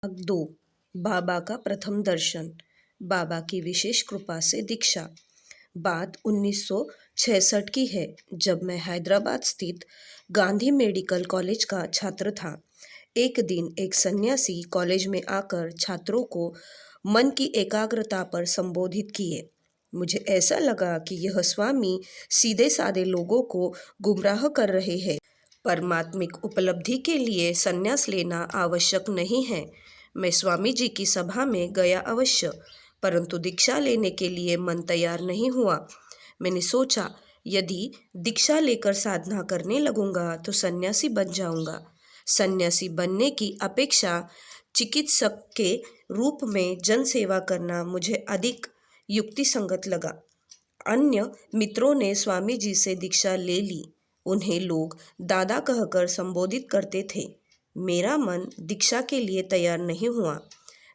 भाग 2। बाबा का प्रथम दर्शन। बाबा की विशेष कृपा से दीक्षा। बात 1966 की है, जब मैं हैदराबाद स्थित गांधी मेडिकल कॉलेज का छात्र था। एक दिन एक सन्यासी कॉलेज में आकर छात्रों को मन की एकाग्रता पर संबोधित किए। मुझे ऐसा लगा कि यह स्वामी सीधे साधे लोगों को गुमराह कर रहे हैं। परमात्मिक उपलब्धि के लिए संन्यास लेना आवश्यक नहीं है। मैं स्वामी जी की सभा में गया अवश्य, परंतु दीक्षा लेने के लिए मन तैयार नहीं हुआ। मैंने सोचा, यदि दीक्षा लेकर साधना करने लगूंगा तो सन्यासी बन जाऊंगा। सन्यासी बनने की अपेक्षा चिकित्सक के रूप में जन सेवा करना मुझे अधिक युक्तिसंगत लगा। अन्य मित्रों ने स्वामी जी से दीक्षा ले ली। उन्हें लोग दादा कहकर संबोधित करते थे। मेरा मन दीक्षा के लिए तैयार नहीं हुआ।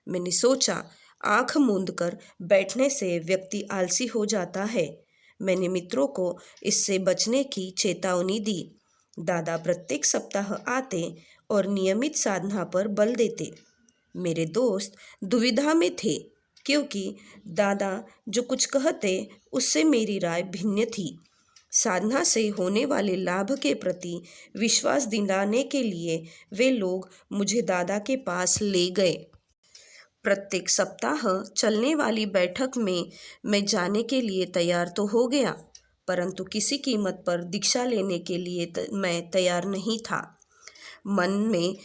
मैंने सोचा, आंख मूंद कर बैठने से व्यक्ति आलसी हो जाता है। मैंने मित्रों को इससे बचने की चेतावनी दी। दादा प्रत्येक सप्ताह आते और नियमित साधना पर बल देते। मेरे दोस्त दुविधा में थे, क्योंकि दादा जो कुछ कहते उससे मेरी राय भिन्न थी। साधना से होने वाले लाभ के प्रति विश्वास दिलाने के लिए वे लोग मुझे दादा के पास ले गए। प्रत्येक सप्ताह चलने वाली बैठक में मैं जाने के लिए तैयार तो हो गया, परंतु किसी कीमत पर दीक्षा लेने के लिए मैं तैयार नहीं था। मन में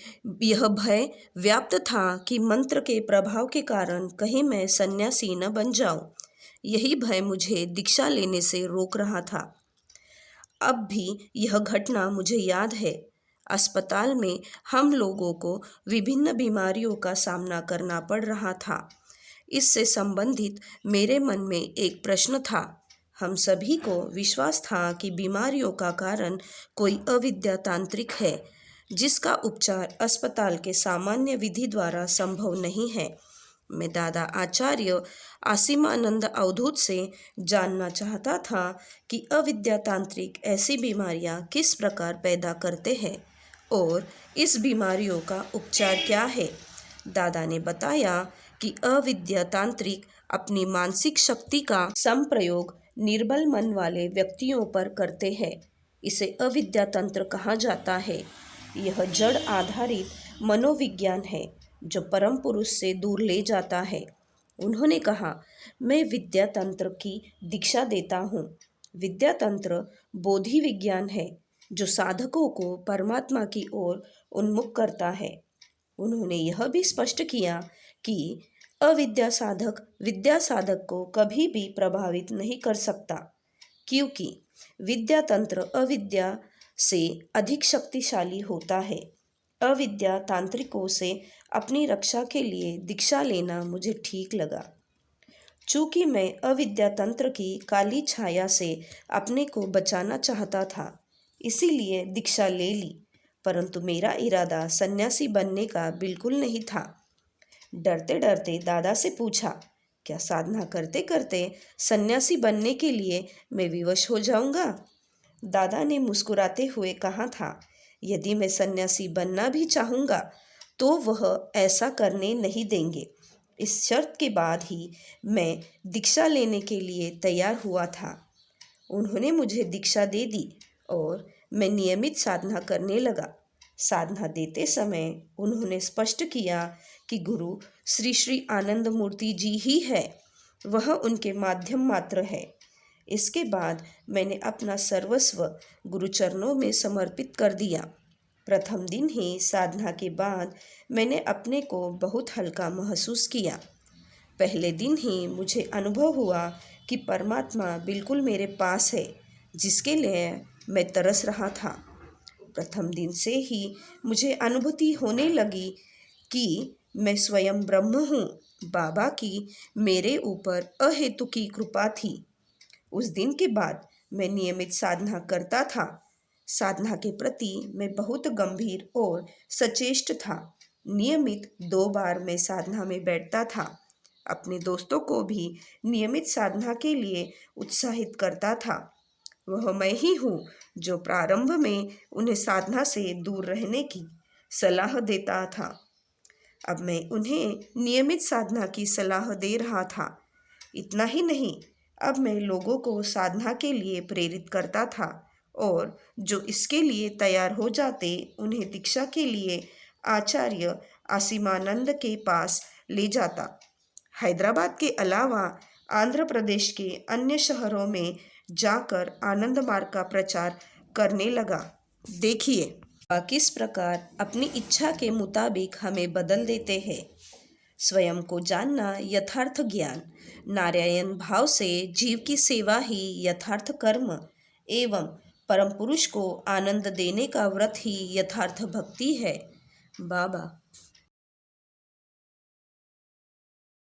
यह भय व्याप्त था कि मंत्र के प्रभाव के कारण कहीं मैं सन्यासी न बन जाऊं। यही भय मुझे दीक्षा लेने से रोक रहा था। अब भी यह घटना मुझे याद है। अस्पताल में हम लोगों को विभिन्न बीमारियों का सामना करना पड़ रहा था। इससे संबंधित मेरे मन में एक प्रश्न था। हम सभी को विश्वास था कि बीमारियों का कारण कोई अविद्या तांत्रिक है, जिसका उपचार अस्पताल के सामान्य विधि द्वारा संभव नहीं है। मैं दादा आचार्य आसिमानंद अवधूत से जानना चाहता था कि अविद्या तांत्रिक ऐसी बीमारियां किस प्रकार पैदा करते हैं और इस बीमारियों का उपचार क्या है। दादा ने बताया कि अविद्या तांत्रिक अपनी मानसिक शक्ति का संप्रयोग निर्बल मन वाले व्यक्तियों पर करते हैं। इसे अविद्या तंत्र कहा जाता है। यह जड़ आधारित मनोविज्ञान है जो परम पुरुष से दूर ले जाता है। उन्होंने कहा, मैं विद्या तंत्र की दीक्षा देता हूँ। विद्या तंत्र बोधि विज्ञान है जो साधकों को परमात्मा की ओर उन्मुख करता है। उन्होंने यह भी स्पष्ट किया कि अविद्या साधक विद्या साधक को कभी भी प्रभावित नहीं कर सकता, क्योंकि विद्या तंत्र अविद्या से अधिक शक्तिशाली होता है। अविद्या तांत्रिकों से अपनी रक्षा के लिए दीक्षा लेना मुझे ठीक लगा। चूंकि मैं अविद्या तंत्र की काली छाया से अपने को बचाना चाहता था, इसीलिए दीक्षा ले ली, परंतु मेरा इरादा सन्यासी बनने का बिल्कुल नहीं था। डरते डरते दादा से पूछा, क्या साधना करते करते सन्यासी बनने के लिए मैं विवश हो जाऊंगा? दादा ने मुस्कुराते हुए कहा था, यदि मैं सन्यासी बनना भी चाहूँगा तो वह ऐसा करने नहीं देंगे। इस शर्त के बाद ही मैं दीक्षा लेने के लिए तैयार हुआ था। उन्होंने मुझे दीक्षा दे दी और मैं नियमित साधना करने लगा। साधना देते समय उन्होंने स्पष्ट किया कि गुरु श्री श्री आनंद मूर्ति जी ही है, वह उनके माध्यम मात्र है। इसके बाद मैंने अपना सर्वस्व गुरुचरणों में समर्पित कर दिया। प्रथम दिन ही साधना के बाद मैंने अपने को बहुत हल्का महसूस किया। पहले दिन ही मुझे अनुभव हुआ कि परमात्मा बिल्कुल मेरे पास है, जिसके लिए मैं तरस रहा था। प्रथम दिन से ही मुझे अनुभूति होने लगी कि मैं स्वयं ब्रह्म हूँ। बाबा की मेरे ऊपर अहेतुकी कृपा थी। उस दिन के बाद मैं नियमित साधना करता था। साधना के प्रति मैं बहुत गंभीर और सचेष्ट था। नियमित 2 बार मैं साधना में बैठता था। अपने दोस्तों को भी नियमित साधना के लिए उत्साहित करता था। वह मैं ही हूँ जो प्रारंभ में उन्हें साधना से दूर रहने की सलाह देता था। अब मैं उन्हें नियमित साधना की सलाह दे रहा था। इतना ही नहीं, अब मैं लोगों को साधना के लिए प्रेरित करता था और जो इसके लिए तैयार हो जाते उन्हें दीक्षा के लिए आचार्य आसिमानंद के पास ले जाता। हैदराबाद के अलावा आंध्र प्रदेश के अन्य शहरों में जाकर आनंद मार्ग का प्रचार करने लगा। देखिए, बाबा किस प्रकार अपनी इच्छा के मुताबिक हमें बदल देते हैं। स्वयं को जानना यथार्थ ज्ञान, नारायण भाव से जीव की सेवा ही यथार्थ कर्म एवं परम पुरुष को आनंद देने का व्रत ही यथार्थ भक्ति है। बाबा